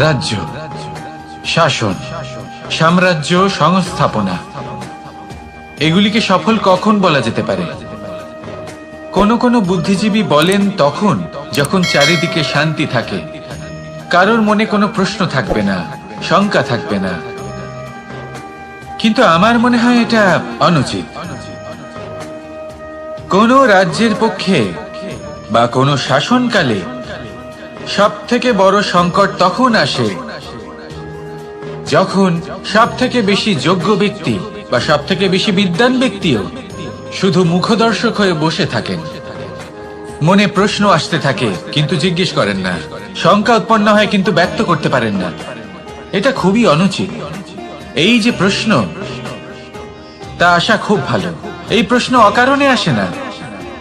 রাজ্য, শাসন, সাম্রাজ্য, সংস্থাপনা, এগুলিকে সফল কখন বলা যেতে পারে? কোন কোন বুদ্ধিজীবী বলেন তখন যখন চারিদিকে শান্তি থাকে, কারোর মনে কোনো প্রশ্ন থাকবে না, শঙ্কা থাকবে না। কিন্তু আমার মনে হয় এটা অনুচিত। কোন রাজ্যের পক্ষে বা কোন শাসনকালে সবথেকে বড় সংকট তখন আসে যখন সবথেকে বেশি যোগ্য ব্যক্তি বা সবথেকে বেশি বিদ্বান ব্যক্তিও শুধু মুখদর্শক হয়ে বসে থাকেন। মনে প্রশ্ন আসতে থাকে কিন্তু জিজ্ঞেস করেন না, শঙ্কা উৎপন্ন হয় কিন্তু ব্যক্ত করতে পারেন না। এটা খুবই অনুচিত। এই যে প্রশ্ন, তা আসা খুব ভালো। এই প্রশ্ন অকারণে আসে না,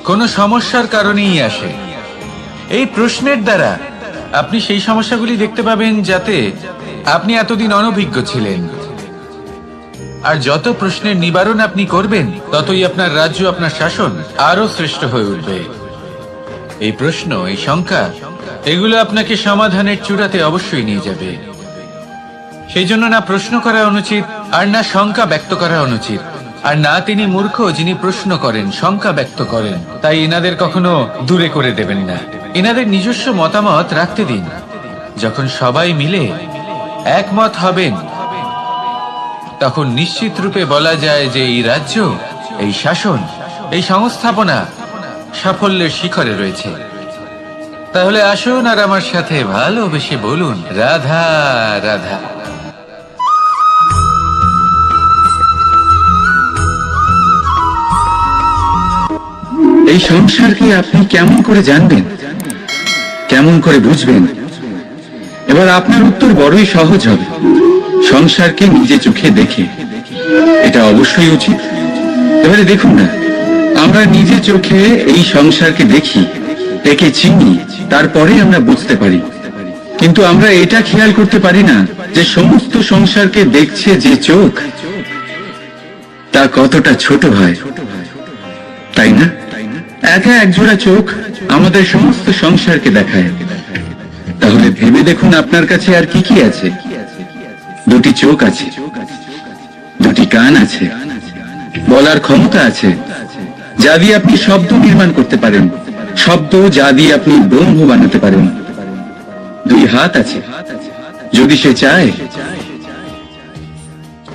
কোনো সমস্যার কারণেই আসে। এই প্রশ্নের দ্বারা আপনি সেই সমস্যাগুলি দেখতে পাবেন যাতে আপনি এতদিন অনভিজ্ঞ ছিলেন। আর যত প্রশ্নের নিবারণ আপনি করবেন, ততই আপনার রাজ্য, আপনার শাসন আরো শ্রেষ্ঠ হয়ে উঠবে। এই প্রশ্ন, এই শঙ্কা, এগুলো আপনাকে সমাধানের চূড়াতে অবশ্যই নিয়ে যাবে। সেই জন্য না প্রশ্ন করা অনুচিত, আর না শঙ্কা ব্যক্ত করা অনুচিত, আর না তিনি মূর্খ যিনি প্রশ্ন করেন, শঙ্কা ব্যক্ত করেন। তাই এনাদের কখনো দূরে করে দেবেন না, এনাদের নিজস্ব মতামত রাখতে দিন। যখন সবাই মিলে একমত হবেন, তখন নিশ্চিত রূপে বলা যায় যে এই রাজ্য, এই শাসন, এই সংস্থাপনা সাফল্যের শিখরে রয়েছে। তাহলে আসুন আর আমার সাথে ভালোবেসে বলুন, রাধা রাধা। এই সংসারকে আপনি কেমন করে জানবেন, কেমন করে বুঝবেন? এবার আপনার উত্তর বড়ই সহজ হবে, সংসারকে নিজে চোখে দেখে। এটা অবশ্যই উচিত। এবারে দেখুন না, আমরা নিজে চোখে এই সংসারকে দেখি, একে চিনি, তারপরে আমরা বুঝতে পারি। কিন্তু আমরা এটা খেয়াল করতে পারি না যে সমস্ত সংসারকে দেখছে যে চোখ, তা কতটা ছোট হয়, তাই না? একা একজোড়া চোখ আমাদের সমস্ত সংসারকে দেখায়। তাহলে ভেবে দেখুন আপনার কাছে আর কি কি আছে। দুটি চোখ আছে, দুটি কান আছে, বলার ক্ষমতা আছে, যা দিয়ে আপনি শব্দ নির্মাণ করতে পারেন, শব্দ যা দিয়ে আপনি ব্রহ্ম বানাতে পারেন। দুই হাত আছে, যদি সে চায়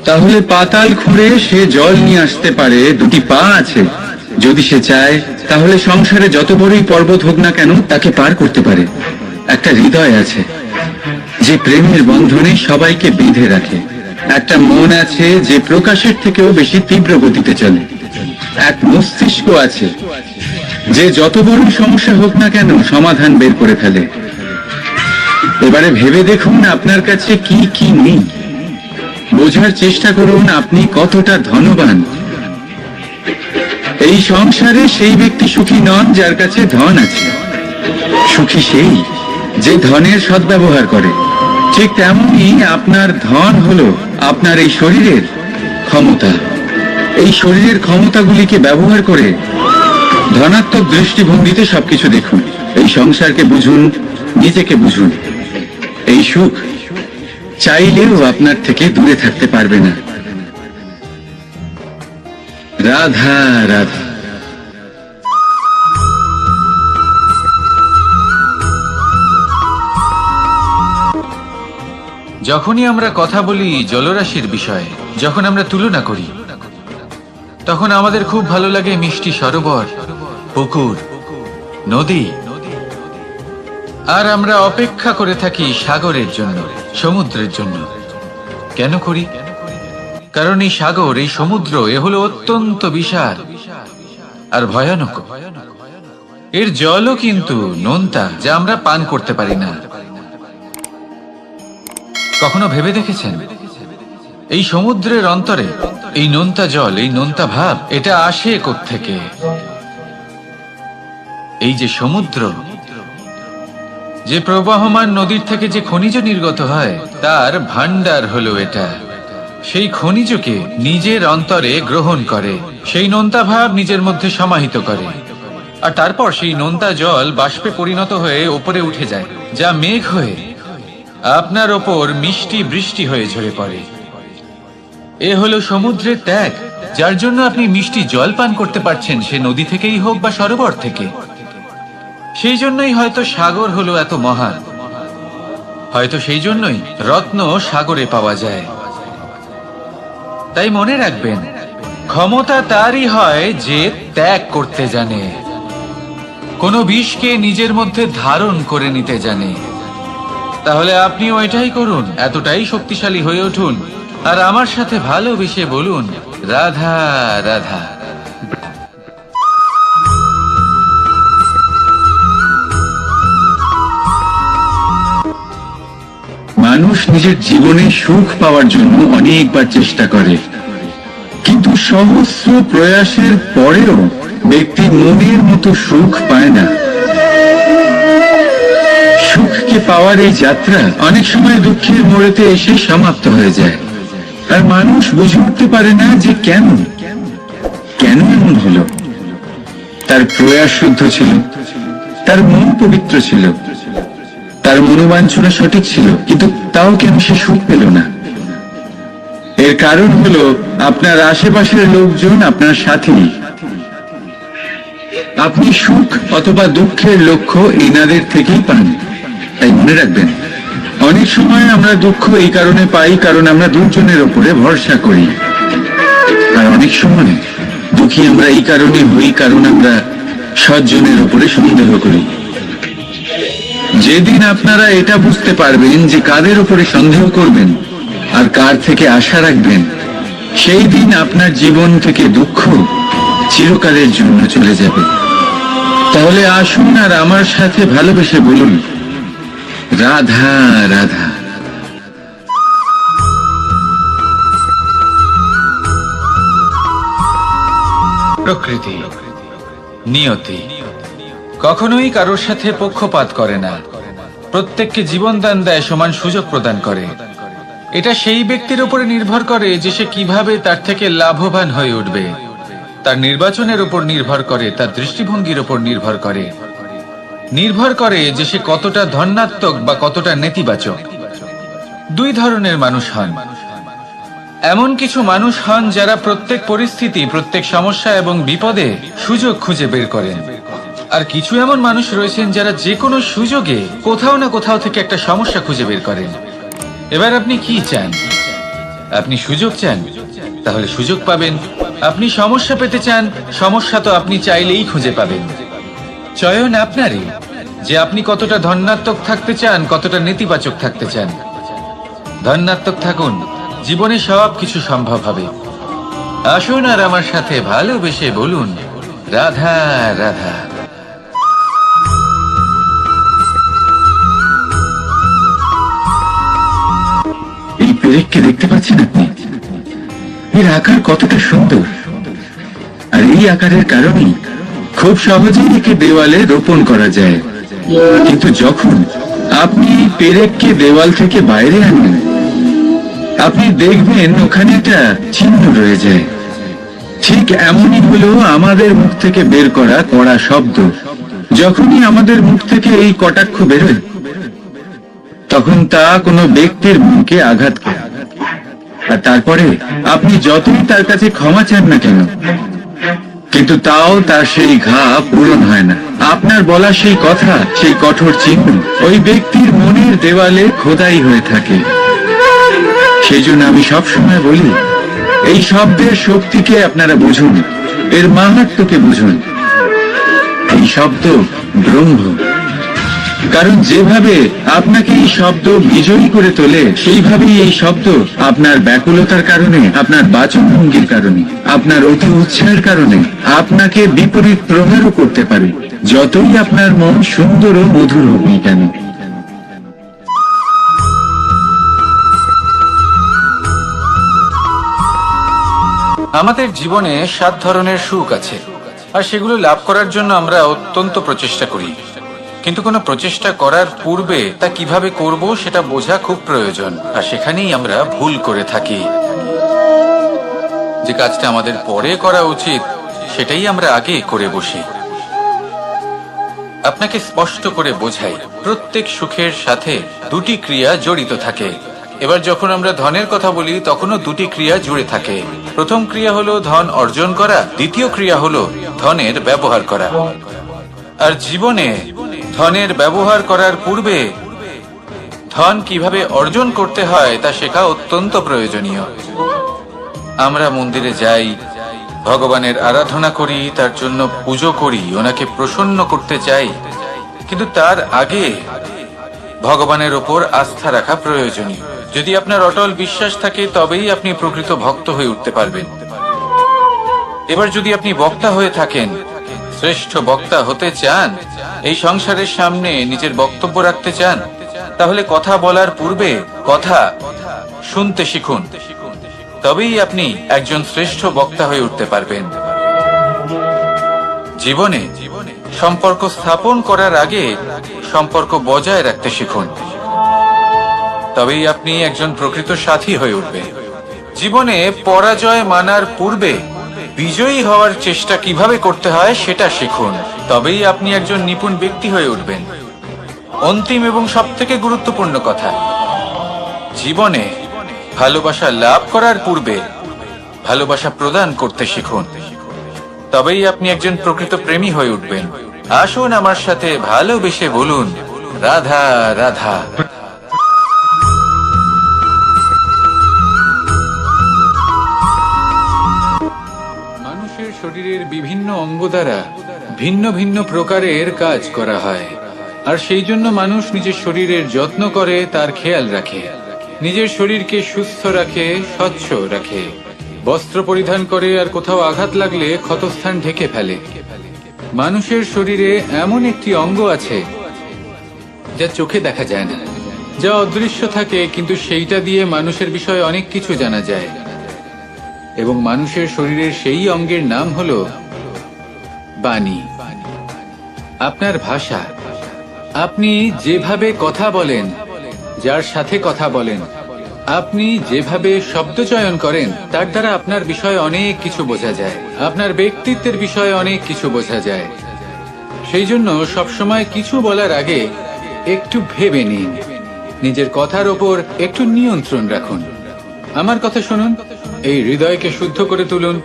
তাহলে পাতাল খুঁড়ে সে জল নিয়ে আসতে পারে। দুটি পা আছে, যদি সে চায় তাহলে সংসারে যত বড়ই পর্বত হোক না কেন তাকে পার করতে পারে। একটা হৃদয় আছে যে প্রেমের বন্ধনে সবাইকে বেঁধে রাখে। একটা মন আছে যে প্রকাশের থেকেও বেশি তীব্র গতিতে চলে। এক মস্তিষ্ক আছে যে যত বড় সমস্যা হোক না কেন সমাধান বের করে ফেলে। এবারে ভেবে দেখুন আপনার কাছে কি কি নেই। বোঝার চেষ্টা করুন আপনি কতটা ধনবান। এই সংসারে সেই ব্যক্তি সুখী নন যার কাছে ধন আছে, সুখী সেই যে ধনের সদ্ব্যবহার করে। ঠিক তেমনই আপনার ধন হলো আপনার এই শরীরের ক্ষমতা। এই শরীরের ক্ষমতাগুলিকে ব্যবহার করে ধনাত্মক দৃষ্টিভঙ্গিতে সবকিছু দেখুন। এই সংসারকে বুঝুন, নিজেকে বুঝুন। এই সুখ চাইলেও আপনার থেকে দূরে থাকতে পারবে না। রাধা রাধা। যখনই আমরা কথা বলি জলরাশির বিষয়ে, যখন আমরা তুলনা করি, তখন আমাদের খুব ভালো লাগে মিষ্টি সরোবর, পুকুর, নদী। আর আমরা অপেক্ষা করে থাকি সাগরের জন্য, সমুদ্রের জন্য। কেন করি? কারণ এই সাগর, এই সমুদ্র, এ হলো অত্যন্ত বিশাল আর ভয়ানক। এর জলও কিন্তু নোনতা, যা আমরা পান করতে পারি না। কখনো ভেবে দেখেছেন এই সমুদ্রের অন্তরে এই নোনতা জল, এই নোনতা ভাব, এটা আসে কোত্থেকে? এই যে সমুদ্র, যে প্রবাহমান নদীর থেকে যে খনিজ নির্গত হয়, তার ভান্ডার হলো এটা। সেই খনিজকে নিজের অন্তরে গ্রহণ করে, সেই নোনতা ভাব নিজের মধ্যে সমাহিত করে, আর তারপর সেই নোনতা জল বাষ্পে পরিণত হয়ে উপরে উঠে যায়, যা মেঘ হয়ে আপনার ওপর মিষ্টি বৃষ্টি হয়ে ঝরে পড়ে। এ হলো সমুদ্রের ত্যাগ, যার জন্য আপনি মিষ্টি জল পান করতে পারছেন, সে নদী থেকেই হোক বা সরোবর থেকে। সেই জন্যই হয়তো সাগর হলো এত মহান, হয়তো সেই জন্যই রত্ন সাগরে পাওয়া যায়। তাই মনে রাখবেন, ক্ষমতা তারই হয় যে ত্যাগ করতে জানে, কোনো বিষকে নিজের মধ্যে ধারণ করে নিতে জানে। তাহলে আপনিও এটাই করুন, এতটাই শক্তিশালী হয়ে উঠুন, আর আমার সাথে ভালোবেসে বলুন, রাধা রাধা। মানুষ নিজের জীবনে সুখ পাওয়ার জন্য অনেকবার চেষ্টা করে, কিন্তু সহস্র প্রয়াসের পরেও ব্যক্তি মনের মতো সুখ পায় না। সুখকে পাওয়ার এই যাত্রা অনেক সময় দুঃখের মোড়েতে এসে সমাপ্ত হয়ে যায়, আর মানুষ বুঝে উঠতে পারে না যে কেন এমন হলো। তার প্রয়াস শুদ্ধ ছিল, তার মন পবিত্র ছিল, তার মনোবাঞ্ছনা সঠিক ছিল, কিন্তু তাও কেন সে সুখ পেল না? এর কারণ হলো আপনার আশেপাশের লোকজন আপনার সাথী। আপনি সুখ অথবা দুঃখের লক্ষ্য এনাদের থেকেই পান। তাই মনে রাখবেন, অনেক সময় আমরা দুঃখ এই কারণে পাই কারণ আমরা দুজনের ওপরে ভরসা করি, আর অনেক সময় দুঃখী আমরা এই কারণে হই কারণ আমরা সজ্জনের ওপরে সন্দেহ করি। যেদিন আপনারা এটা বুঝতে পারবেন যে কাদের উপরে সন্দেহ করবেন আর কার থেকে আশা রাখবেন, সেই দিন আপনার জীবন থেকে দুঃখ চিরকালের জন্য চলে যাবে। তাহলে আসুন আর আমার সাথে ভালোবেসে বলুন, রাধা রাধা। প্রকৃতি, নিয়তি কখনোই কারোর সাথে পক্ষপাত করে না, প্রত্যেককে জীবনদান দেয়, সমান সুযোগ প্রদান করে। এটা সেই ব্যক্তির উপরে নির্ভর করে যে সে কিভাবে তার থেকে লাভবান হয়ে উঠবে, তার নির্বাচনের উপর নির্ভর করে, তার দৃষ্টিভঙ্গির উপর নির্ভর করে যে সে কতটা ধনাত্মক বা কতটা নেতিবাচক। দুই ধরনের মানুষ হন। এমন কিছু মানুষ হন যারা প্রত্যেক পরিস্থিতি, প্রত্যেক সমস্যা এবং বিপদে সুযোগ খুঁজে বের করেন, আর কিছু এমন মানুষ রয়েছেন যারা যে কোনো সুযোগে কোথাও না কোথাও থেকে একটা সমস্যা খুঁজে বের করেন। এবার আপনি কি চান? আপনি সুযোগ চান, তাহলে সুযোগ পাবেন। আপনি সমস্যা পেতে চান, সমস্যা তো আপনি চাইলেই খুঁজে পাবেন। চয়ন আপনারই, যে আপনি কতটা ধনাত্মক থাকতে চান, কতটা নেতিবাচক থাকতে চান। ধনাত্মক থাকুন, জীবনে সব কিছু সম্ভব হবে। আসুন আর আমার সাথে ভালোবেসে বলুন, রাধা রাধা। এই পেরেককে দেখতে পাচ্ছেন আপনি? এর আকার কতটা সুন্দর, আর এই আকারের কারণেই খুব সহজেই একে দেওয়ালে রোপণ করা যায়। কিন্তু যখন আপনি পেরেককে দেওয়াল থেকে বাইরে আনেন, আপনি দেখবেন ওখানে একটা চিহ্ন রয়ে যায়। ঠিক এমনই হলো আমাদের মুখ থেকে বের করা কড়া শব্দ। যখনই আমাদের মুখ থেকে এই কটাক্ষ বেরোয়, তখন তা কোনো ব্যক্তির মনকে আঘাত করে, আর তারপরে আপনি যতই তার কাছে ক্ষমা চান না কেন, কিন্তু তাও তার সেই ঘা পূরণ হয় না। আপনার বলা সেই কথা, সেই কঠোর চিহ্ন ওই ব্যক্তির মনের দেওয়ালে খোদাই হয়ে থাকে। সেই জন্য আমি সবসময় বলি, এই শব্দের শক্তিকে আপনারা বুঝুন, এর মাহাত্ম্যকে বুঝুন। এই শব্দ ব্রহ্ম, কারণ যেভাবে আপনাকে এই শব্দ বিজয়ী করে তোলে, সেইভাবেই এই শব্দ আপনার ব্যাকুলতার কারণে, আপনার বাচনভঙ্গির কারণে, আপনার অতি উৎসাহের কারণে আপনাকে বিপরীত প্রহারও করতে পারে, যতই আপনার মন সুন্দর ও মধুর হোক না কেন। আমাদের জীবনে 7 ধরনের সুখ আছে, আর সেগুলো লাভ করার জন্য আমরা অত্যন্ত প্রচেষ্টা করি। কিন্তু কোনো প্রচেষ্টা করার পূর্বে তা কিভাবে করব সেটা বোঝা খুব প্রয়োজন, আর সেখানেই আমরা ভুল করে থাকি। যে কাজটা আমাদের পরে করা উচিত, সেটাই আমরা আগে করে বসি। আপনাকে স্পষ্ট করে বোঝাই, প্রত্যেক সুখের সাথে দুটি ক্রিয়া জড়িত থাকে। এবার যখন আমরা ধনের কথা বলি তখনও দুটি ক্রিয়া জুড়ে থাকে। প্রথম ক্রিয়া হলো ধন অর্জন করা, দ্বিতীয় ক্রিয়া হলো ধনের ব্যবহার করা। আর জীবনে ধনের ব্যবহার করার পূর্বে ধন কিভাবে অর্জন করতে হয় তা শেখা অত্যন্ত প্রয়োজনীয়। আমরা মন্দিরে যাই, ভগবানের আরাধনা করি, তার জন্য পুজো করি, ওনাকে প্রসন্ন করতে চাই, কিন্তু তার আগে ভগবানের ওপর আস্থা রাখা প্রয়োজনীয়। যদি আপনার অটল বিশ্বাস থাকে তবেই আপনি প্রকৃত ভক্ত হয়ে উঠতে পারবেন। এবার যদি আপনি বক্তা হয়ে থাকেন, শ্রেষ্ঠ বক্তা হতে চান, এই সংসারের সামনে নিজের বক্তব্য রাখতে চান, তাহলে কথা বলার পূর্বে কথা শুনতে শিখুন। তবেই আপনি একজন শ্রেষ্ঠ বক্তা হয়ে উঠতে পারবেন। জীবনে সম্পর্ক স্থাপন করার আগে সম্পর্ক বজায় রাখতে শিখুন। তবেই আপনি একজন প্রকৃত সাথী হয়ে উঠবেন। জীবনে পরাজয় মানার পূর্বে বিজয়ী হওয়ার চেষ্টা কিভাবে করতে হয় সেটা শিখুন। তবেই আপনি একজন নিপুণ ব্যক্তি হয়ে উঠবেন। অন্তিম এবং সবথেকে গুরুত্বপূর্ণ কথা, জীবনে ভালোবাসা লাভ করার পূর্বে ভালোবাসা প্রদান করতে শিখুন। তবেই আপনি একজন প্রকৃত প্রেমী হয়ে উঠবেন। আসুন আমার সাথে ভালোবেসে বলুন, রাধা রাধা। মানুষের শরীরের বিভিন্ন অঙ্গ দ্বারা ভিন্ন ভিন্ন প্রকারের কাজ করা হয়, আর সেই জন্য মানুষ নিজের শরীরের যত্ন করে, তার খেয়াল রাখে, নিজের শরীরকে সুস্থ রাখে, স্বচ্ছ রাখে, বস্ত্র পরিধান করে, আর কোথাও আঘাত লাগলে ক্ষতস্থান ঢেকে ফেলে। মানুষের শরীরে এমন একটি অঙ্গ আছে যা চোখে দেখা যায় না, যা অদৃশ্য থাকে, কিন্তু সেইটা দিয়ে মানুষের বিষয়ে অনেক কিছু জানা যায়। এবং মানুষের শরীরের সেই অঙ্গের নাম হলো বাণী, আপনার ভাষা। আপনি যেভাবে কথা বলেন, যার সাথে কথা বলেন, আপনি যেভাবে শব্দ চয়ন করেন, তার দ্বারা আপনার বিষয়ে অনেক কিছু বোঝা যায়, আপনার ব্যক্তিত্বের বিষয়ে অনেক কিছু বোঝা যায়। সেই জন্য সবসময় কিছু বলার আগে একটু ভেবে নিন, নিজের কথার ওপর একটু নিয়ন্ত্রণ রাখুন। আমার কথা শুনুন, এই হৃদয়কে শুদ্ধ করে তুলুন।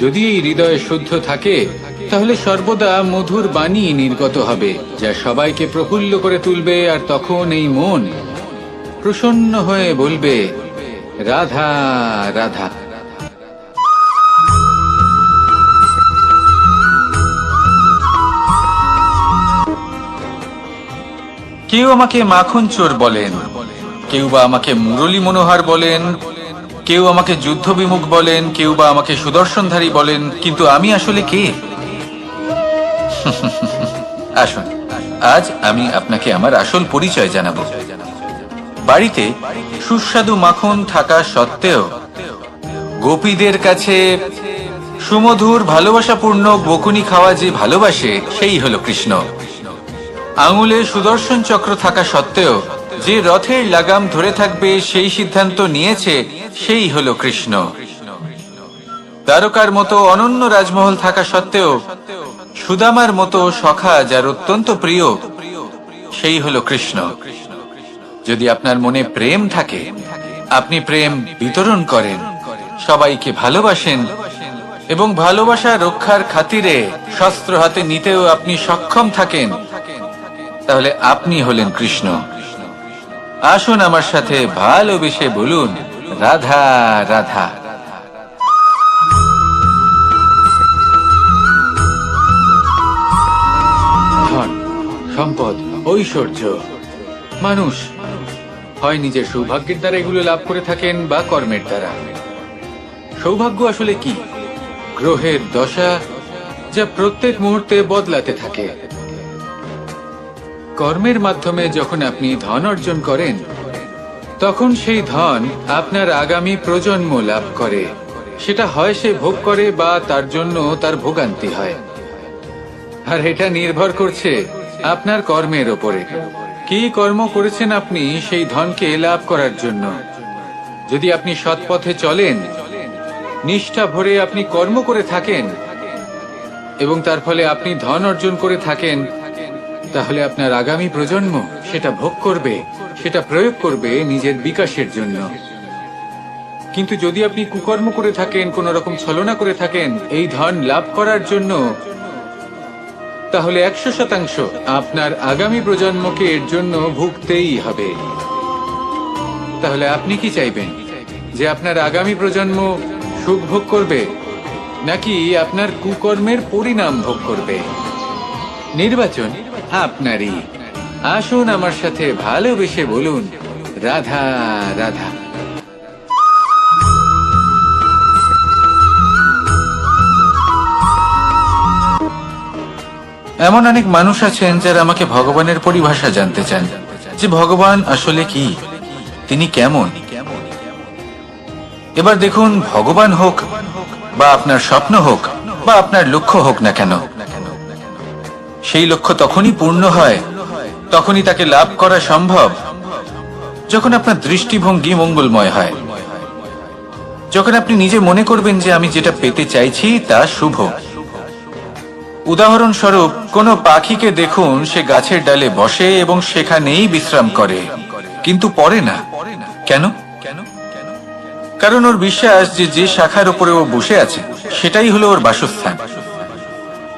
যদি এই হৃদয় শুদ্ধ থাকে তাহলে সর্বদা মধুর বাণী নির্গত হবে, যা সবাইকে প্রফুল্ল করে তুলবে, আর তখন এই মন প্রসন্ন হয়ে বলবে, রাধা রাধা। কেউ আমাকে মাখন চোর বলেন, কেউ বা আমাকে মুরলী মনোহর বলেন, কেউ আমাকে যুদ্ধ বিমুখ বলেন, কেউ বা আমাকে সুদর্শনধারী বলেন, কিন্তু আমি আসলে কে? আসুন, আজ আমি আপনাকে আমার আসল পরিচয় জানাবো। বাড়িতে সুস্বাদু মাখন থাকা সত্ত্বেও গোপীদের কাছে সুমধুর ভালোবাসাপূর্ণ বকুনি খাওয়া যে ভালোবাসে, সেই হলো কৃষ্ণ। আঙুলে সুদর্শন চক্র থাকা সত্ত্বেও যে রথের লাগাম ধরে থাকবে সেই সিদ্ধান্ত নিয়েছে, সেই হলো কৃষ্ণ। দ্বারকার মতো অনন্য রাজমহল থাকা সত্ত্বেও সুদামার মতো সখা যার অত্যন্ত প্রিয়, সেই হলো কৃষ্ণ। যদি আপনার মনে প্রেম থাকে, আপনি প্রেম বিতরণ করেন, সবাইকে ভালোবাসেন, এবং ভালোবাসা রক্ষার খাতিরে শস্ত্র হাতে নিতেও আপনি সক্ষম থাকেন, তাহলে আপনি হলেন কৃষ্ণ। আসুন আমার সাথে ভালোবেসে বলুন, রাধা রাধা। ধন, সম্পদ, ঐশ্বর্য, মানুষ হয় নিজের সৌভাগ্যের দ্বারা এগুলো লাভ করে থাকেন বা কর্মের দ্বারা। সৌভাগ্য আসলে কি? গ্রহের দশা, যা প্রত্যেক মুহূর্তে বদলাতে থাকে। কর্মের মাধ্যমে যখন আপনি ধন অর্জন করেন, তখন সেই ধন আপনার আগামী প্রজন্ম লাভ করে। সেটা হয় সে ভোগ করে বা তার জন্য তার ভোগান্তি হয়। আর এটা নির্ভর করছে আপনার কর্মের ওপরে। কি কর্ম করেছেন আপনি সেই ধনকে লাভ করার জন্য? যদি আপনি সৎ পথে চলেন, নিষ্ঠা ভরে আপনি কর্ম করে থাকেন এবং তার ফলে আপনি ধন অর্জন করে থাকেন, তাহলে আপনার আগামী প্রজন্ম সেটা ভোগ করবে, সেটা প্রয়োগ করবে নিজের বিকাশের জন্য। কিন্তু যদি আপনি কুকর্ম করে থাকেন, কোন রকম ছলনা করে থাকেন এই ধন লাভ করার জন্য, তাহলে 100% আপনার আগামী প্রজন্মকে এর জন্য ভুগতেই হবে। তাহলে আপনি কি চাইবেন, যে আপনার আগামী প্রজন্ম সুখ ভোগ করবে, নাকি আপনার কুকর্মের পরিণাম ভোগ করবে? নির্বাচন আপনারই। আসুন আমার সাথে ভালোবেসে বলুন, রাধা রাধা। এমন অনেক মানুষ আছেন যারা আমাকে ভগবানের পরিভাষা জানতে চান, যে ভগবান আসলে কি, তিনি কেমন। এবার দেখুন, ভগবান হোক বা আপনার স্বপ্ন হোক বা আপনার লক্ষ্য হোক না কেন, সেই লক্ষ্য তখনই পূর্ণ হয়, তখনই তাকে লাভ করা সম্ভব যখন আপনার দৃষ্টিভঙ্গি মঙ্গলময় হয়, যখন আপনি নিজে মনে করবেন যে আমি যেটা পেতে চাইছি তা শুভ। উদাহরণস্বরূপ, কোনো পাখিকে দেখুন, সে গাছের ডালে বসে এবং সেখানেই বিশ্রাম করে, কিন্তু পড়ে না। কেন? কারণ ওর বিশ্বাস যে যে শাখার উপরে ও বসে আছে সেটাই হলো ওর বাসস্থান।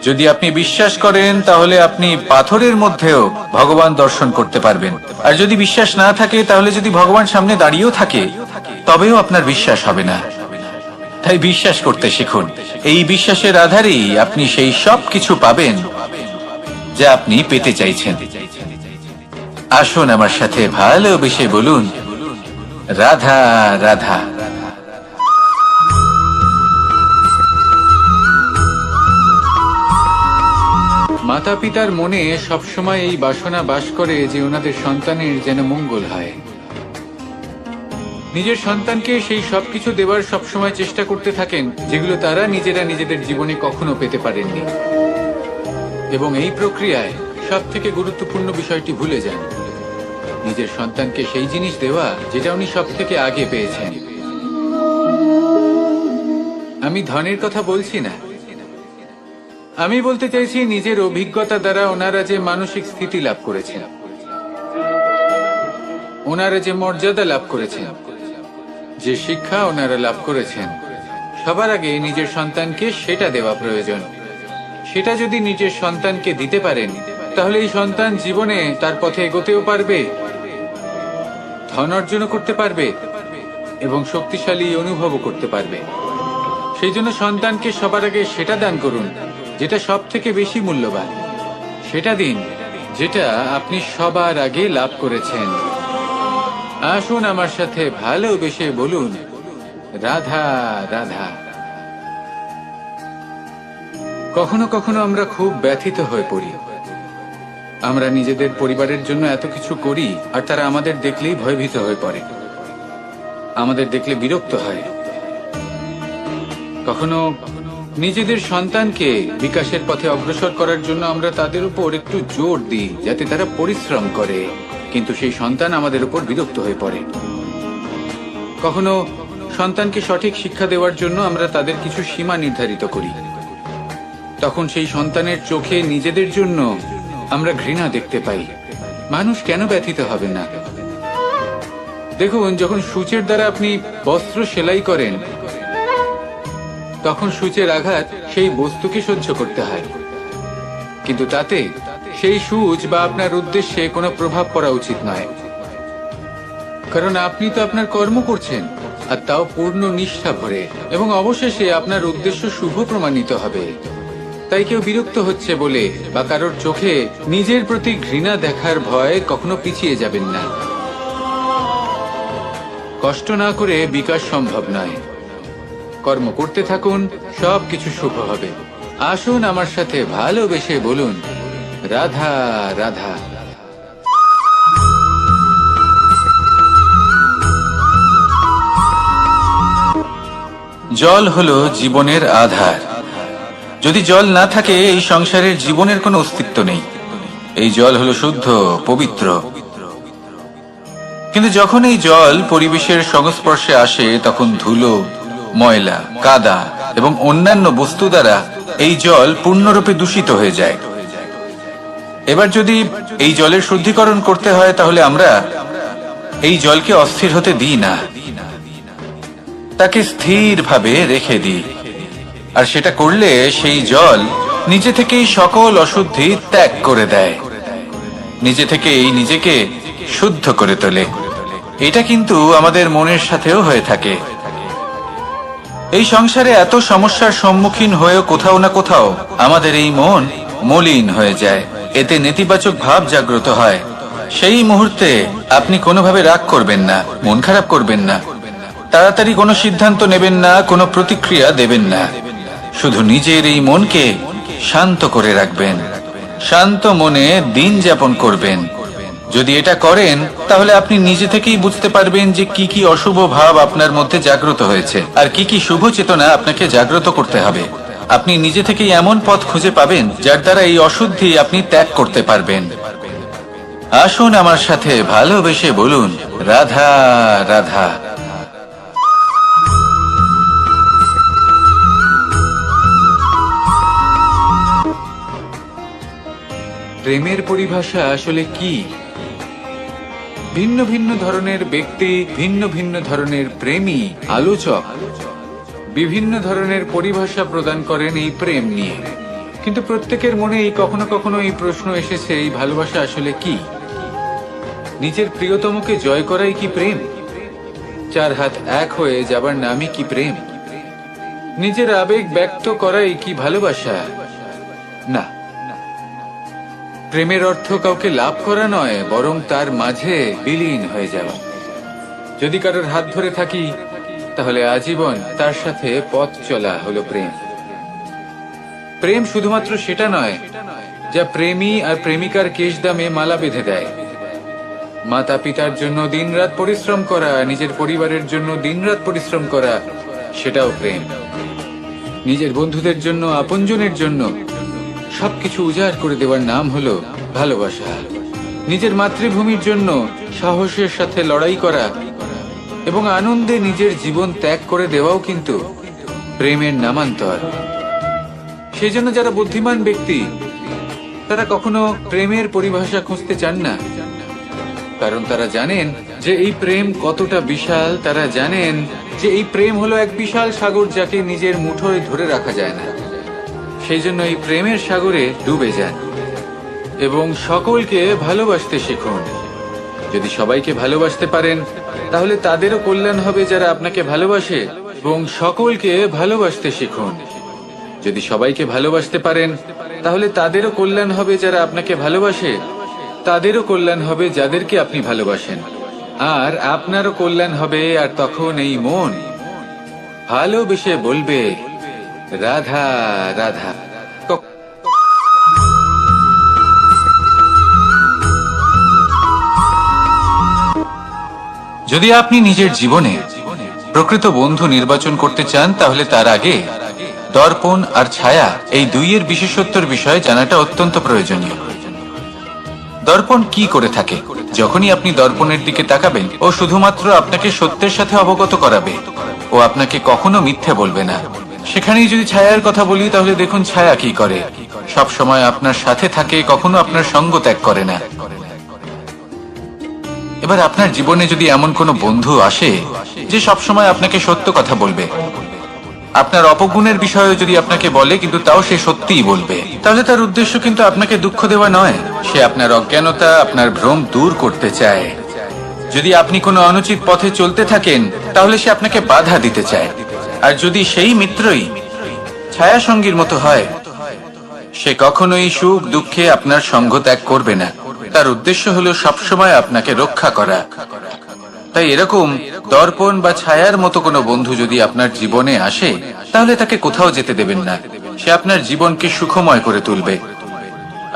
যদি আপনি বিশ্বাস করেন, তাহলে আপনি পাথরের মধ্যেও ভগবান দর্শন করতে পারবেন। আর যদি বিশ্বাস না থাকে, তাহলে যদি ভগবান সামনে দাঁড়িয়েও থাকে, তবেও আপনার বিশ্বাস হবে না। তাই বিশ্বাস করতে শিখুন। এই বিশ্বাসের আধারেই আপনি সেই সব কিছু পাবেন যা আপনি পেতে চাইছেন। আসুন আমার সাথে ভালোবেসে বলুন, রাধা রাধা। মাতা পিতার মনে সবসময় এই বাসনা বাস করে যে ওনাদের সন্তানের যেন মঙ্গল হয়। নিজের সন্তানকে সেই সবকিছু দেওয়ার সবসময় চেষ্টা করতে থাকেন যেগুলো তারা নিজেরা নিজেদের জীবনে কখনো পেতে পারেননি। এবং এই প্রক্রিয়ায় সব থেকে গুরুত্বপূর্ণ বিষয়টি ভুলে যান, নিজের সন্তানকে সেই জিনিস দেওয়া যেটা উনি সব থেকে আগে পেয়েছেন। আমি ধনের কথা বলছি না, আমি বলতে চাইছি নিজের অভিজ্ঞতা দ্বারা ওনারা যে মানসিক স্থিতি লাভ করেছেন, ওনারা যে মর্যাদা লাভ করেছেন, যে শিক্ষা ওনারা লাভ করেছেন, সবার আগে নিজের সন্তানকে সেটা দেওয়া প্রয়োজন। সেটা যদি নিজের সন্তানকে দিতে পারেন, তাহলে এই সন্তান জীবনে তার পথে এগোতেও পারবে, ধন অর্জন করতে পারবে এবং শক্তিশালী অনুভবও করতে পারবে। সেই জন্য সন্তানকে সবার আগে সেটা দান করুন যেটা সব থেকে বেশি মূল্যবান। সেটা দিন যেটা আপনি সবার আগে লাভ করেছেন। আসুন আমার সাথে ভালোবেসে বলুন, রাধা রাধা। কখনো কখনো আমরা খুব ব্যথিত হয়ে পড়ি। আমরা নিজেদের পরিবারের জন্য এত কিছু করি, আর তারা আমাদের দেখলেই ভয়ভীত হয়ে পড়ে, আমাদের দেখলে বিরক্ত হয়। কখনো নিজেদের সন্তানকে বিকাশের পথে অগ্রসর করার জন্য আমরা তাদের উপর একটু জোর দিই যাতে তারা পরিশ্রম করে, কিন্তু সেই সন্তান আমাদের উপর বিরক্ত হয়ে পড়ে। কখনো সন্তানকে সঠিক শিক্ষা দেওয়ার জন্য আমরা তাদের কিছু সীমা নির্ধারিত করি, তখন সেই সন্তানের চোখে নিজেদের জন্য আমরা ঘৃণা দেখতে পাই। মানুষ কেন ব্যথিত হবে না? দেখুন, যখন সূচের দ্বারা আপনি বস্ত্র সেলাই করেন, তখন সূচের আঘাত সেই বস্তুকে সহ্য করতে হয়, কিন্তু তাতে সেই সূচ বা আপনার উদ্দেশ্যে কোনো প্রভাব পড়া উচিত নয়, কারণ আপনি তো আপনার কর্ম করছেন, আর তাও পূর্ণ নিষ্ঠা ভরে, এবং অবশেষে আপনার উদ্দেশ্য শুভ প্রমাণিত হবে। তাই কেউ বিরক্ত হচ্ছে বলে বা কারোর চোখে নিজের প্রতি ঘৃণা দেখার ভয় কখনো পিছিয়ে যাবেন না। কষ্ট না করে বিকাশ সম্ভব নয়। কর্ম করতে থাকুন, সবকিছু শুভ হবে। আসুন আমার সাথে ভালোবেসে বলুন, রাধা রাধা। জল হলো জীবনের আধার। যদি জল না থাকে, এই সংসারের জীবনের কোনো অস্তিত্ব নেই। এই জল হলো শুদ্ধ, পবিত্র। কিন্তু যখন এই জল পরিবেশের সংস্পর্শে আসে, তখন ধুলো, ময়লা, কাদা এবং অন্যান্য বস্তু দ্বারা এই জল পূর্ণরূপে দূষিত হয়ে যায়। এবার যদি এই জলের শুদ্ধিকরণ করতে হয় তাহলে আমরা এই জলকে অস্থির হতে দিই না, তাকে স্থিরভাবে রেখে দিই। আর সেটা করলে সেই জল নিজে থেকেই সকল অশুদ্ধি ত্যাগ করে দেয়, নিজে থেকেই নিজেকে শুদ্ধ করে তোলে। এটা কিন্তু আমাদের মনের সাথেও হয়ে থাকে। এই সংসারে এত সমস্যার সম্মুখীন হয়েও কোথাও না কোথাও আমাদের এই মন মলিন হয়ে যায়, এতে নেতিবাচক ভাব জাগ্রত হয়। সেই মুহূর্তে আপনি কোনোভাবে রাগ করবেন না, মন খারাপ করবেন না, তাড়াতাড়ি কোনো সিদ্ধান্ত নেবেন না, কোনো প্রতিক্রিয়া দেবেন না। শুধু নিজের এই মনকে শান্ত করে রাখবেন, শান্ত মনে দিন যাপন করবেন। যদি এটা করেন তাহলে আপনি নিজে থেকেই বুঝতে পারবেন যে কি কি অশুভ ভাব আপনার মধ্যে জাগ্রত হয়েছে আর কি কি শুভ চেতনা আপনাকে জাগ্রত করতে হবে। আপনি নিজে থেকেই এমন পথ খুঁজে পাবেন যার দ্বারা এই অশুদ্ধি আপনি ত্যাগ করতে পারবেন। আসুন আমার সাথে ভালোবেসে বলুন, রাধা রাধা। প্রেমের পরিভাষা আসলে কি? ভিন্ন ভিন্ন ধরনের ব্যক্তি, ভিন্ন ভিন্ন ধরনের প্রেমী আলোচক বিভিন্ন ধরনের পরিভাষা প্রদান করেন এই প্রেম নিয়ে। কিন্তু প্রত্যেকের মনে এই কখনো কখনো এই প্রশ্ন এসেছে, এই ভালোবাসা আসলে কি? নিজের প্রিয়তমকে জয় করাই কি প্রেম? চার হাত এক হয়ে যাবার নামই কি প্রেম? নিজের আবেগ ব্যক্ত করাই কি ভালোবাসা? না, প্রেমের অর্থ কাউকে লাভ করা নয়, বরং তার মাঝে বিলীন হয়ে যাওয়া। যদি কারোর হাত ধরে থাকি তাহলে আজীবন তার সাথে পথ চলা হলো প্রেম। প্রেম শুধুমাত্র সেটা নয় যা প্রেমী আর প্রেমিকার কেশদামে মালা বেঁধে দেয়। মাতা পিতার জন্য দিনরাত পরিশ্রম করা, নিজের পরিবারের জন্য দিনরাত পরিশ্রম করা, সেটাও প্রেম। নিজের বন্ধুদের জন্য, আপনজনের জন্য সবকিছু উজাড় করে দেওয়ার নাম হলো ভালোবাসা। নিজের মাতৃভূমির জন্য সাহসের সাথে লড়াই করা এবং আনন্দে নিজের জীবন ত্যাগ করে দেওয়াও কিন্তু প্রেমের নামান্তর। সেই জন্য যারা বুদ্ধিমান ব্যক্তি তারা কখনো প্রেমের পরিভাষা খুঁজতে চান না, কারণ তারা জানেন যে এই প্রেম কতটা বিশাল। তারা জানেন যে এই প্রেম হলো এক বিশাল সাগর যাকে নিজের মুঠোয় ধরে রাখা যায় না। সেই জন্য এই প্রেমের সাগরে ডুবে যান এবং সকলকে ভালোবাসতে শিখুন। যদি সবাইকে ভালোবাসতে পারেন তাহলে তাদেরও কল্যাণ হবে যারা আপনাকে ভালোবাসে, এবং সকলকে ভালোবাসতে শিখুন। যদি সবাইকে ভালোবাসতে পারেন তাহলে তাদেরও কল্যাণ হবে যারা আপনাকে ভালোবাসে, তাদেরও কল্যাণ হবে যাদেরকে আপনি ভালোবাসেন, আর আপনারও কল্যাণ হবে। আর তখন এই মন ভালোবেসে বলবে, রাধা রাধা। যদি আপনি নিজের জীবনে প্রকৃত বন্ধু নির্বাচন করতে চান তাহলে তার আগে দর্পণ আর ছায়া এই দুইয়ের বিশেষত্বর বিষয়ে জানাটা অত্যন্ত প্রয়োজনীয়। দর্পণ কি করে থাকে? যখনই আপনি দর্পণের দিকে তাকাবেন ও শুধুমাত্র আপনাকে সত্যের সাথে অবগত করাবে, ও আপনাকে কখনো মিথ্যে বলবে না। সেখানেই যদি ছায়ার কথা বলি তাহলে দেখুন ছায়া কি করে। সব সময় আপনার সাথে থাকে, কখনো আপনার সঙ্গ ত্যাগ করে না। এবার আপনার জীবনে যদি এমন কোনো বন্ধু আসে যে সব সময় আপনাকে সত্য কথা বলবে, আপনার অপগুণের বিষয়ে যদি আপনাকে বলে কিন্তু তাও সে সত্যিই বলবে, তাহলে তার উদ্দেশ্য কিন্তু আপনাকে দুঃখ দেওয়া নয়। সে আপনার অজ্ঞানতা, আপনার ভ্রম দূর করতে চায়। যদি আপনি কোনো অনুচিত পথে চলতে থাকেন তাহলে সে আপনাকে বাধা দিতে চায়। আর যদি সেই মিত্রই ছায়া সঙ্গীর মতো হয়, সে কখনোই সুখ দুঃখে আপনার সঙ্গ ত্যাগ করবে না। তার উদ্দেশ্য হলো সবসময় আপনাকে রক্ষা করা। তাই এরকম দর্পণ বা ছায়ার মতো কোনো বন্ধু যদি আপনার জীবনে আসে তাহলে তাকে কোথাও যেতে দেবেন না। সে আপনার জীবনকে সুখময় করে তুলবে।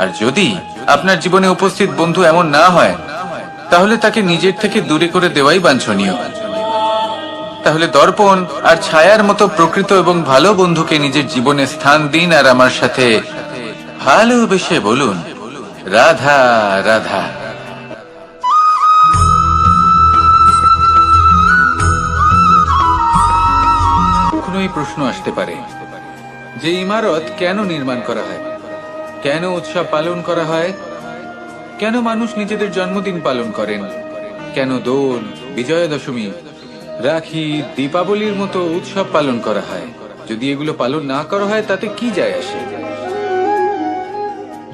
আর যদি আপনার জীবনে উপস্থিত বন্ধু এমন না হয় তাহলে তাকে নিজের থেকে দূরে করে দেওয়াই বাঞ্ছনীয়। তাহলে দর্পণ আর ছায়ার মতো প্রকৃত এবং ভালো বন্ধুকে নিজের জীবনে স্থান দিন আর আমার সাথে ভালোবেসে বলুন, রাধা রাধা। কখনোই প্রশ্ন আসতে পারে যে ইমারত কেন নির্মাণ করা হয়, কেন উৎসব পালন করা হয়, কেন মানুষ নিজেদের জন্মদিন পালন করেন? কেন দোল, বিজয়া দশমী, রাখি, দীপাবলির মতো উৎসব পালন করা হয়? যদি এগুলো পালন না করা হয় তাতে কি যায় আসে?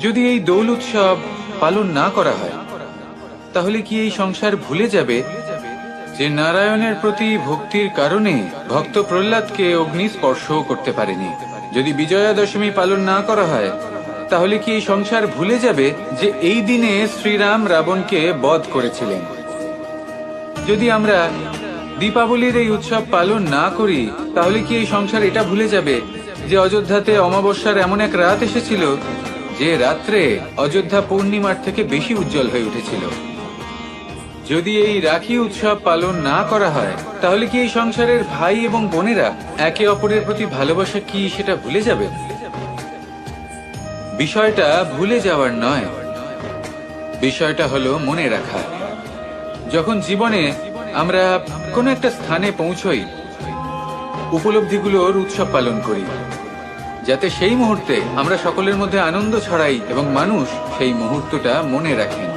যদি এই দোল উৎসব পালন না করা হয় তাহলে কি এই সংসার ভুলে যাবে যে নারায়ণের প্রতি ভক্তির কারণে ভক্ত প্রহ্লাদকে অগ্নি স্পর্শও করতে পারেনি? যদি বিজয়া দশমী পালন না করা হয় তাহলে কি এই সংসার ভুলে যাবে যে এই দিনে শ্রীরাম রাবণকে বধ করেছিলেন? যদি আমরা দীপাবলির এই উৎসব পালন না করি তাহলে কি এই সংসার এটা ভুলে যাবে যে অযোধ্যাতে অমাবস্যার এমন এক রাত এসেছিল যে রাত্রে অযোধ্যা পূর্ণিমার থেকে বেশি উজ্জ্বল হয়ে উঠেছিল? যদি এই রাখি উৎসব পালন না করা হয় তাহলে কি এই সংসারের ভাই এবং বোনেরা একে অপরের প্রতি ভালোবাসা কি সেটা ভুলে যাবে? বিষয়টা ভুলে যাওয়ার নয়, বিষয়টা হলো মনে রাখা। যখন জীবনে আমরা কোনো একটা স্থানে পৌঁছই, উপলব্ধিগুলোর উৎসব পালন করি, যাতে সেই মুহূর্তে আমরা সকলের মধ্যে আনন্দ ছড়াই এবং মানুষ সেই মুহূর্তটা মনে রাখেন।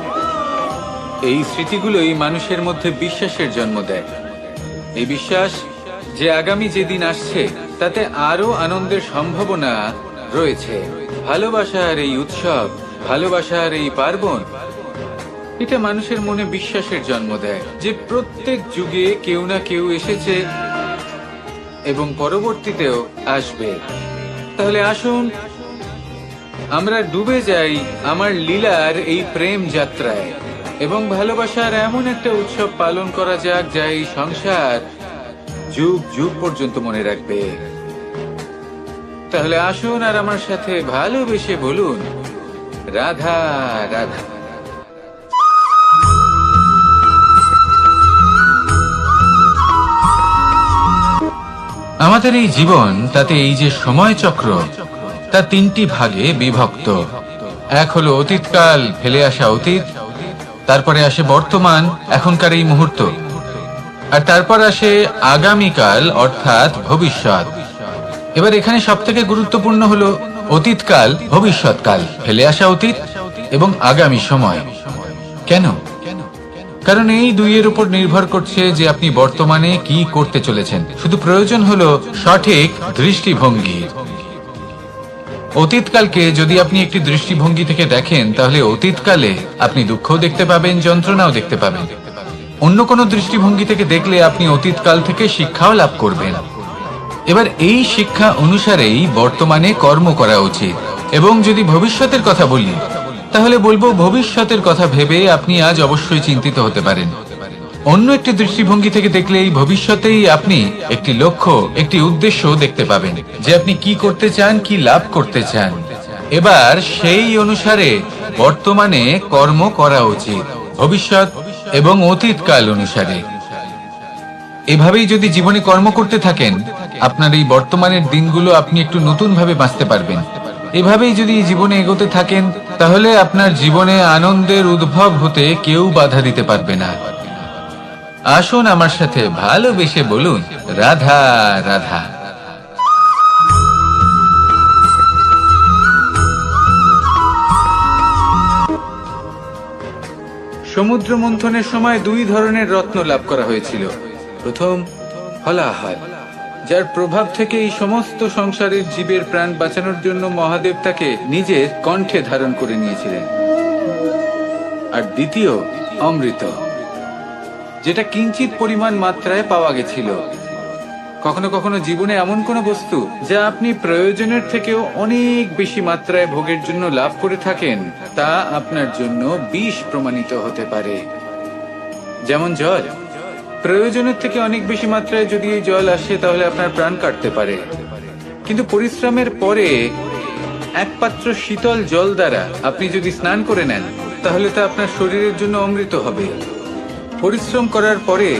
এই স্মৃতিগুলোই মানুষের মধ্যে বিশ্বাসের জন্ম দেয়। এই বিশ্বাস যে আগামী যেদিন আসছে তাতে আরো আনন্দের সম্ভাবনা রয়েছে। ভালোবাসার এই উৎসব, ভালোবাসার এই পার্বণ, এটা মানুষের মনে বিশ্বাসের জন্ম দেয় যে প্রত্যেক যুগে কেউ না কেউ এসেছে এবং পরবর্তীতেও আসবে। তাহলে আসুন আমরা ডুবে যাই আমার লীলার এই প্রেম যাত্রায় এবং ভালোবাসার এমন একটা উৎসব পালন করা যাক যা এই সংসার যুগ যুগ পর্যন্ত মনে রাখবে। তাহলে আসুন আর আমার সাথে ভালোবেসে বলুন, রাধা রাধা। আমাদের এই জীবন, তাতে এই যে সময় চক্র, তা তিনটি ভাগে বিভক্ত। এক হলো অতীতকাল, ফেলে আসা অতীত, তারপরে আসে বর্তমান, এখনকার এই মুহূর্ত, আর তারপর আসে আগামীকাল অর্থাৎ ভবিষ্যৎ। এবার এখানে সবথেকে গুরুত্বপূর্ণ হলো অতীতকাল, ভবিষ্যৎকাল, ফেলে আসা অতীত এবং আগামী সময়। কেন? কারণ এই দুইয়ের উপর নির্ভর করছে যে আপনি বর্তমানে কি করতে চলেছেন। শুধু প্রয়োজন হলো সঠিক দৃষ্টিভঙ্গি। অতীতকালকে যদি আপনি একটি দৃষ্টিভঙ্গি থেকে দেখেন তাহলে অতীতকালে আপনি দুঃখও দেখতে পাবেন, যন্ত্রণাও দেখতে পাবেন। অন্য কোনো দৃষ্টিভঙ্গি থেকে দেখলে আপনি অতীতকাল থেকে শিক্ষাও লাভ করবেন। এবার এই শিক্ষা অনুসারেই বর্তমানে কর্ম করা উচিত। এবং যদি ভবিষ্যতের কথা বলি তাহলে বলবো, ভবিষ্যতের কথা ভেবে আপনি আজ অবশ্যই চিন্তিত হতে পারেন। অন্য একটি দৃষ্টিভঙ্গি থেকে দেখলে এই ভবিষ্যতেই আপনি একটি লক্ষ্য, একটি উদ্দেশ্য দেখতে পাবেন যে আপনি কি করতে চান, কি লাভ করতে চান। এবার সেই অনুসারে বর্তমানে কর্ম করা উচিত, ভবিষ্যৎ এবং অতীতকাল অনুসারে। এভাবেই যদি জীবনে কর্ম করতে থাকেন, আপনার এই বর্তমানের দিনগুলো আপনি একটু নতুন ভাবে বাঁচতে পারবেন। এভাবেই যদি জীবনে এগোতে থাকেন তাহলে আপনার জীবনে আনন্দের উদ্ভব হতে কেউ বাধা দিতে পারবে না। আসুন আমার সাথে ভালোবেসে বলুন, রাধা রাধা। সমুদ্র মন্থনের সময় দুই ধরনের রত্ন লাভ করা হয়েছিল। প্রথম হলাহল, যার প্রভাব থেকে এই সমস্ত সংসারের জীবের প্রাণ বাঁচানোর জন্য মহাদেব তাকে নিজের কণ্ঠে ধারণ করে নিয়েছিলেন। আর দ্বিতীয় অমৃত, যেটা কিঞ্চিত পরিমাণ মাত্রায় পাওয়া গেছিল। কখনো কখনো জীবনে এমন কোন বস্তু যা আপনি প্রয়োজনের থেকেও অনেক বেশি মাত্রায় ভোগের জন্য লাভ করে থাকেন, তা আপনার জন্য বিষ প্রমাণিত হতে পারে। যেমন জল, প্রয়োজনের থেকে অনেক বেশি মাত্রায় যদি এই জল আসে তাহলে আপনার প্রাণ কাটতে পারে। কিন্তু পরিশ্রমের পরে এক পাত্র শীতল জল দ্বারা আপনি যদি স্নান করে নেন তাহলে তা আপনার শরীরের জন্য অমৃত হবে। পরিশ্রম করার পরে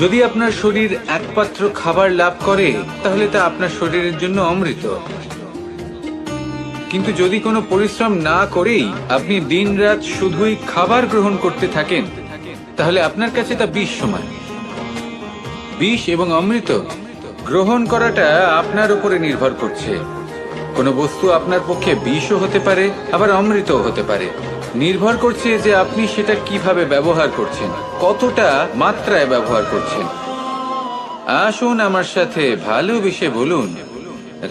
যদি আপনার শরীর এক পাত্র খাবার লাভ করে তাহলে তা আপনার শরীরের জন্য অমৃত। কিন্তু যদি কোনো পরিশ্রম না করেই আপনি দিনরাত শুধুই খাবার গ্রহণ করতে থাকেন তাহলে আপনার কাছে তা বিষ সমান। বিষ এবং অমৃত গ্রহণ করাটা আপনার উপরে নির্ভর করছে। কোনো বস্তু আপনার পক্ষে বিষও হতে পারে, আবার অমৃতও হতে পারে। নির্ভর করছে যে আপনি সেটা কিভাবে ব্যবহার করছেন, কতটা মাত্রায় ব্যবহার করছেন। আসুন আমার সাথে ভালোবেসে বলুন,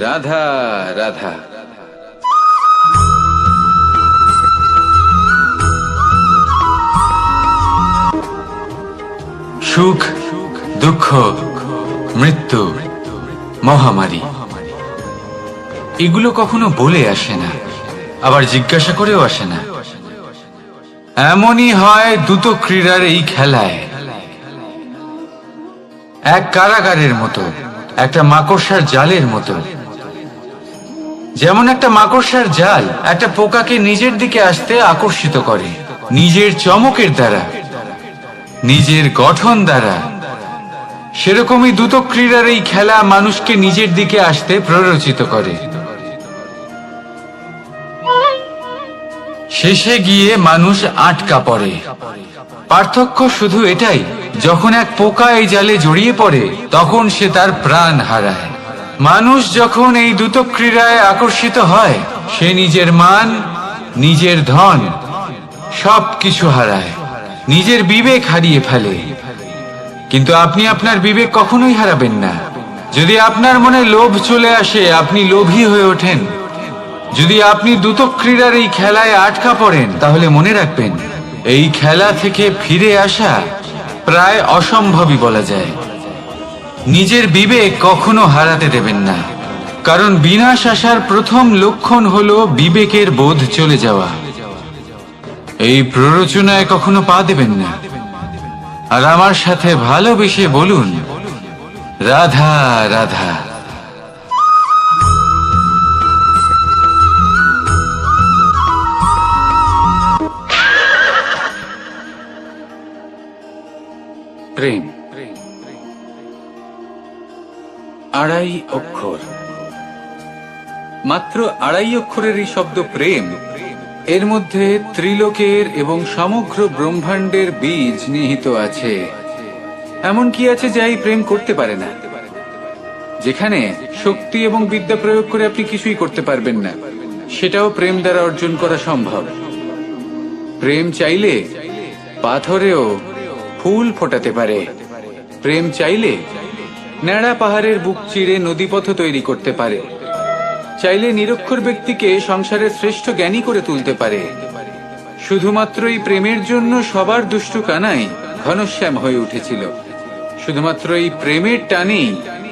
রাধা রাধা। সুখ, দুঃখ, মৃত্যু, মহামারী, এগুলো কখনো বলে আসে না, আবার জিজ্ঞাসা করেও আসে না। এমনই হয় দ্রুত ক্রীড়ার এই খেলায়। এক কারাগারের মতো, একটা মাকড়সার জালের মতো। যেমন একটা মাকড়সার জাল একটা পোকাকে নিজের দিকে আসতে আকর্ষিত করে নিজের চমকের দ্বারা, নিজের গঠন দ্বারা, সেরকমই দ্রুত ক্রীড়ার এই খেলা মানুষকে নিজের দিকে আসতে প্ররোচিত করে। শেষে গিয়ে মানুষ আটকা পড়ে। পার্থক্য শুধু এটাই, যখন এক পোকা এই জালে জড়িয়ে পড়ে তখন সে তার প্রাণ হারায়। মানুষ যখন এই দ্রুত ক্রীড়ায় আকর্ষিত হয়, সে নিজের মান, নিজের ধন সবকিছু হারায়, নিজের বিবেক হারিয়ে ফেলে। কিন্তু আপনি আপনার বিবেক কখনোই হারাবেন না। যদি আপনার মনে লোভ চলে আসে, আপনি লোভী হয়ে ওঠেন। যদি আপনি দ্রুত ক্রীড়ার এই খেলায় আটকা পড়েন, তাহলে মনে রাখবেন, এই খেলা থেকে ফিরে আসা প্রায় অসম্ভবই বলা যায়। নিজের বিবেক কখনো হারাতে দেবেন না, কারণ বিনাশ আসার প্রথম লক্ষণ হলো বিবেকের বোধ চলে যাওয়া। এই প্ররোচনায় কখনো পা দেবেন না। আর আমার সাথে ভালোবেসে বলুন, রাধা রাধা। প্রেম, আড়াই অক্ষর, মাত্র আড়াই অক্ষরের এই শব্দ প্রেম, এর মধ্যে ত্রিলোকের এবং সমগ্র ব্রহ্মাণ্ডের বীজ নিহিত আছে। এমন কি আছে যা এই প্রেম করতে পারে না? যেখানে শক্তি এবং বিদ্যা প্রয়োগ করে আপনি কিছুই করতে পারবেন না, সেটাও প্রেম দ্বারা অর্জন করা সম্ভব। প্রেম চাইলে পাথরেও ফুল ফোটাতে পারে। প্রেম চাইলে ন্যাড়া পাহাড়ের বুক চিরে নদীপথ তৈরি করতে পারে। চাইলে নিরক্ষর ব্যক্তিকে সংসারের শ্রেষ্ঠ জ্ঞানী করে তুলতে পারে। শুধুমাত্র এই প্রেমের জন্য সবার দুষ্টু কানাই ঘনশ্যাম হয়ে উঠেছিল। শুধুমাত্র এই প্রেমের টানেই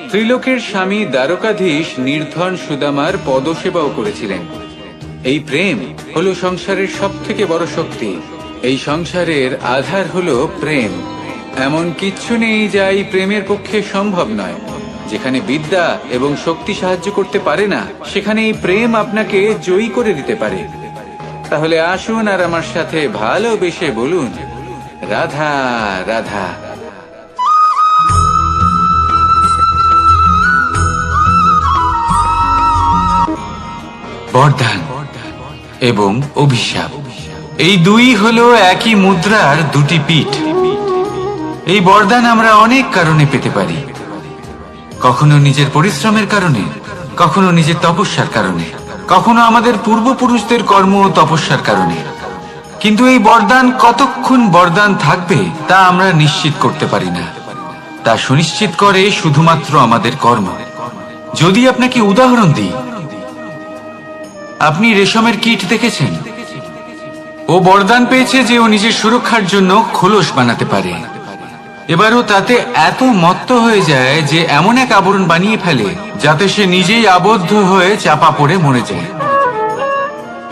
ত্রিলোকের স্বামী দ্বারকাধীশ নির্ধন সুদামার পদসেবাও করেছিলেন। এই প্রেম হলো সংসারের সব থেকে বড় শক্তি। এই সংসারের আধার হলো প্রেম। এমন কিচ্ছু নেই যা এই প্রেমের পক্ষে সম্ভব নয়। যেখানে বিদ্যা এবং শক্তি সাহায্য করতে পারে না, সেখানে এই প্রেম আপনাকে জয়ী করে দিতে পারে। তাহলে আসুন আর আমার সাথে ভালোবেসে বলুন, রাধা রাধা। বরদান এবং অভিশাপ, এই দুই হলো একই মুদ্রার দুটি পিঠ। এই বরদান আমরা অনেক কারণে পেতে পারি। কখনো নিজের পরিশ্রমের কারণে, কখনো নিজের তপস্যার কারণে, কখনো আমাদের পূর্বপুরুষদের কর্ম ও তপস্যার কারণে। কিন্তু এই বরদান কতক্ষণ বরদান থাকবে তা আমরা নিশ্চিত করতে পারি না। তা সুনিশ্চিত করে শুধুমাত্র আমাদের কর্ম। যদি আপনাকে উদাহরণ দিই, আপনি রেশমের কীট দেখেছেন? ও বরদান পেয়েছে যে ও নিজের সুরক্ষার জন্য খোলস বানাতে পারে। এবারও তাতে এত মত্ত হয়ে যায় যে এমন এক আবরণ বানিয়ে ফেলে যাতে সে নিজেই আবদ্ধ হয়ে চাপা পড়ে মরে যায়।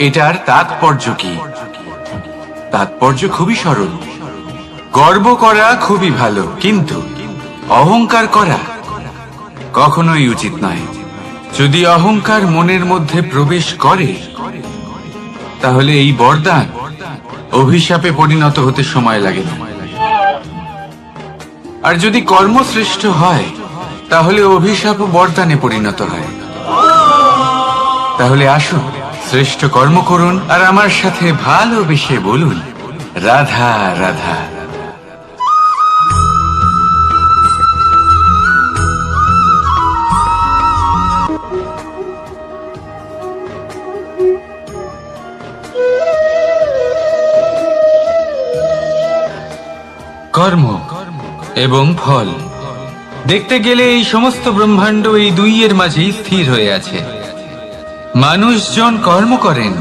এটার তাৎপর্য কি? তাৎপর্য খুবই সরল। গর্ব করা খুবই ভালো, কিন্তু অহংকার করা কখনোই উচিত নয়। যদি অহংকার মনের মধ্যে প্রবেশ করে, তাহলে এই বরদান অভিশাপে পরিণত হতে সময় লাগে না। আর যদি কর্মশ্রেষ্ঠ হয়, তাহলে অভিশাপ বরদানে পরিণত হয়। তাহলে আসুন, শ্রেষ্ঠ কর্ম করুন আর আমার সাথে ভালোবেসে বলুন, রাধা রাধা। এবং ফল। দেখতে গেলে এই সমস্ত ব্রহ্মাণ্ড এই দুইয়ের মাঝেই স্থির হয়ে আছে। মানুষজন কর্ম করেন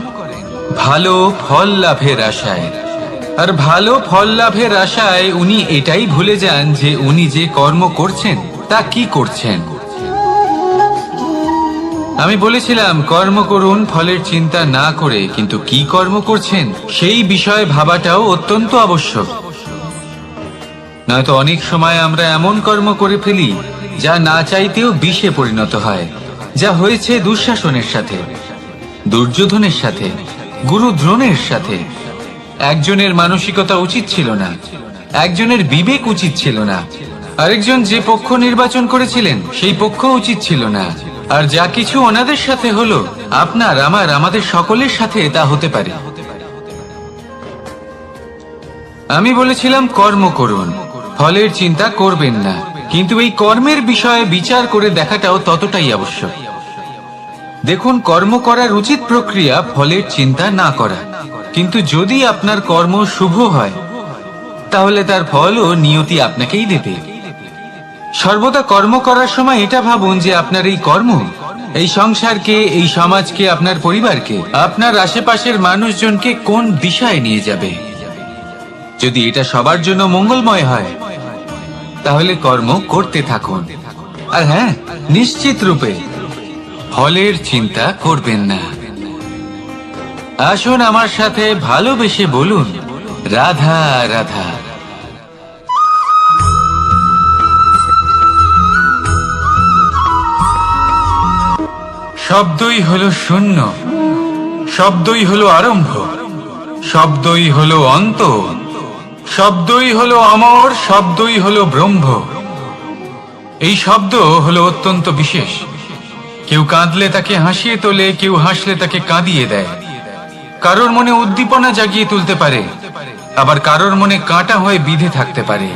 ভালো ফল লাভের আশায়, আর ভালো ফল লাভের আশায় উনি এটাই ভুলে যান যে উনি যে কর্ম করছেন তা কি করছেন। আমি বলেছিলাম কর্ম করুন ফলের চিন্তা না করে, কিন্তু কি কর্ম করছেন সেই বিষয়ে ভাবাটাও অত্যন্ত আবশ্যক। নয়তো অনেক সময় আমরা এমন কর্ম করে ফেলি যা না চাইতেও বিষে পরিণত হয়, যা হয়েছে দুঃশাসনের সাথে, দুর্যোধনের সাথে, গুরু দ্রোণের সাথে। একজনের মানসিকতা উচিত ছিল না, একজনের বিবেক উচিত ছিল না, আরেকজন যে পক্ষ নির্বাচন করেছিলেন সেই পক্ষ উচিত ছিল না। আর যা কিছু ওনাদের সাথে হলো, আপনার আমার আমাদের সকলের সাথে তা হতে পারে। আমি বলেছিলাম কর্ম করুন, ফলের চিন্তা করবেন না, কিন্তু এই কর্মের বিষয়ে বিচার করে দেখাটাও ততটাই আবশ্যক। দেখুন, কর্ম করার উচিত প্রক্রিয়া ফলের চিন্তা না করা, কিন্তু যদি আপনার কর্ম শুভ হয় তাহলে তার ফলও নিয়তি আপনাকেই দেবে। সর্বদা কর্ম করার সময় এটা ভাবুন যে আপনার এই কর্ম এই সংসারকে, এই সমাজকে, আপনার পরিবারকে, আপনার আশেপাশের মানুষজনকে কোন দিশায় নিয়ে যাবে। যদি এটা সবার জন্য মঙ্গলময় হয় তাহলে কর্ম করতে থাকুন। আর হ্যাঁ, নিশ্চিত রূপে ফলের চিন্তা করবেন না। আসুন আমার সাথে ভালোবেসে বলুন, রাধা রাধা। শব্দই হলো শূন্য, শব্দই হলো আরম্ভ, শব্দই হলো অন্ত, শব্দই হলো অমর, শব্দই হলো ব্রহ্ম। এই শব্দ হলো অত্যন্ত বিশেষ। কেউ কাঁদলে তাকে হাসিয়ে তোলে, কেউ হাসলে তাকে কাঁদিয়ে দেয়। কারোর মনে উদ্দীপনা জাগিয়ে তুলতে পারে, আবার কারোর মনে কাঁটা হয়ে বিঁধে থাকতে পারে।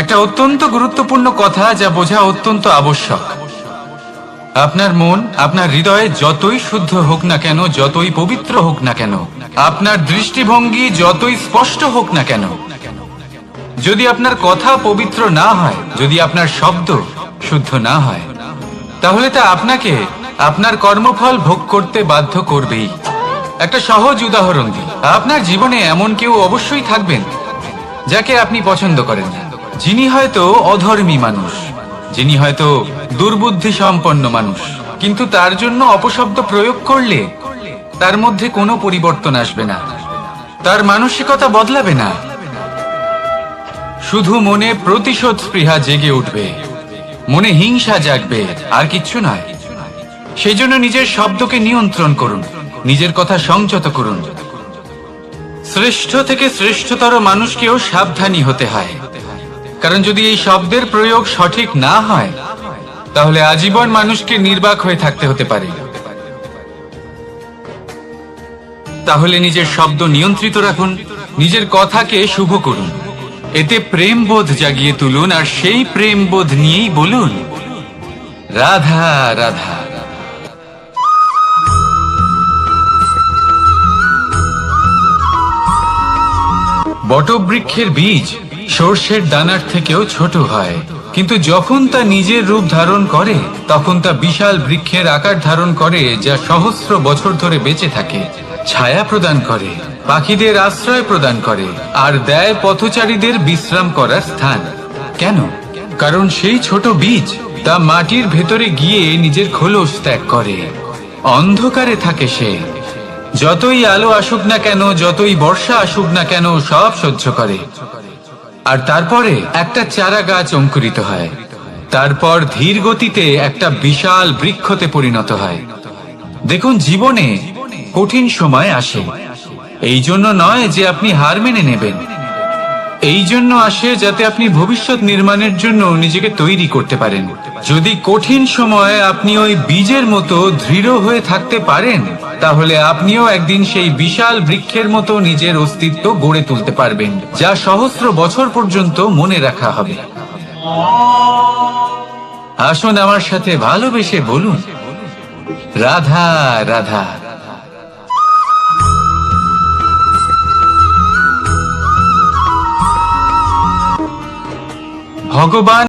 একটা অত্যন্ত গুরুত্বপূর্ণ কথা যা বোঝা অত্যন্ত আবশ্যক। আপনার মন, আপনার হৃদয় যতই শুদ্ধ হোক না কেন, যতই পবিত্র হোক না কেন, আপনার দৃষ্টিভঙ্গি যতই স্পষ্ট হোক না কেন, যদি আপনার কথা পবিত্র না হয়, যদি আপনার শব্দ শুদ্ধ না হয়, তাহলে তা আপনাকে আপনার কর্মফল ভোগ করতে বাধ্য করবেই। একটা সহজ উদাহরণ দিই। আপনার জীবনে এমন কেউ অবশ্যই থাকবেন যাকে আপনি পছন্দ করেন না, যিনি হয়তো অধর্মী মানুষ, যিনি হয়তো দুর্বুদ্ধি সম্পন্ন মানুষ, কিন্তু তার জন্য অপশব্দ প্রয়োগ করলে তার মধ্যে কোনো পরিবর্তন আসবে না, তার মানসিকতা বদলাবে না, শুধু মনে প্রতিশোধ স্পৃহা জেগে উঠবে, মনে হিংসা জাগবে, আর কিচ্ছু নয়। সেই জন্য নিজের শব্দকে নিয়ন্ত্রণ করুন, নিজের কথা সংযত করুন। শ্রেষ্ঠ থেকে শ্রেষ্ঠতর মানুষকেও সাবধানী হতে হয়, কারণ যদি এই শব্দের প্রয়োগ সঠিক না হয় তাহলে আজীবন মানুষকে নির্বাক হয়ে থাকতে হতে পারে। তাহলে নিজের শব্দ নিয়ন্ত্রিত রাখুন, নিজের কথাকে শুভ করুন, এতে প্রেমবোধ জাগিয়ে তুলুন, আর সেই প্রেমবোধ নিয়েই বলুন, রাধা রাধা। বটবৃক্ষের বীজ সর্ষের দানার থেকেও ছোট হয়, কিন্তু যখন তা নিজের রূপ ধারণ করে তখন তা বিশাল বৃক্ষের আকার ধারণ করে, যা সহস্র বছর ধরে বেঁচে থাকে, ছায়া প্রদান করে, পাখিদের আশ্রয় প্রদান করে, আর দেয় পথচারীদের বিশ্রাম করার স্থান। কেন? কারণ সেই ছোট বীজ তা মাটির ভেতরে গিয়ে নিজের খোলস ত্যাগ করে। অন্ধকারে থাকে সে, যতই আলো আসুক না কেন, যতই বর্ষা আসুক না কেন, সব সহ্য করে। আর তারপরে একটা চারা গাছ অঙ্কুরিত হয়, তারপর ধীর গতিতে একটা বিশাল বৃক্ষতে পরিণত হয়। দেখুন, জীবনে কঠিন সময় আসে, এই জন্য নয় যে আপনি হার মেনে নেবেন, এই জন্য আসে যাতে আপনি ভবিষ্যৎ নির্মাণের জন্য নিজেকে তৈরি করতে পারেন। যদি কঠিন সময়ে আপনি ওই বীজের মতো দৃঢ় হয়ে থাকতে পারেন, তাহলে আপনিও একদিন সেই বিশাল বৃক্ষের মতো নিজের অস্তিত্ব গড়ে তুলতে পারবেন, যা সহস্র বছর পর্যন্ত মনে রাখা হবে। আসুন আমার সাথে ভালোবেসে বলুন, রাধা রাধা। ভগবান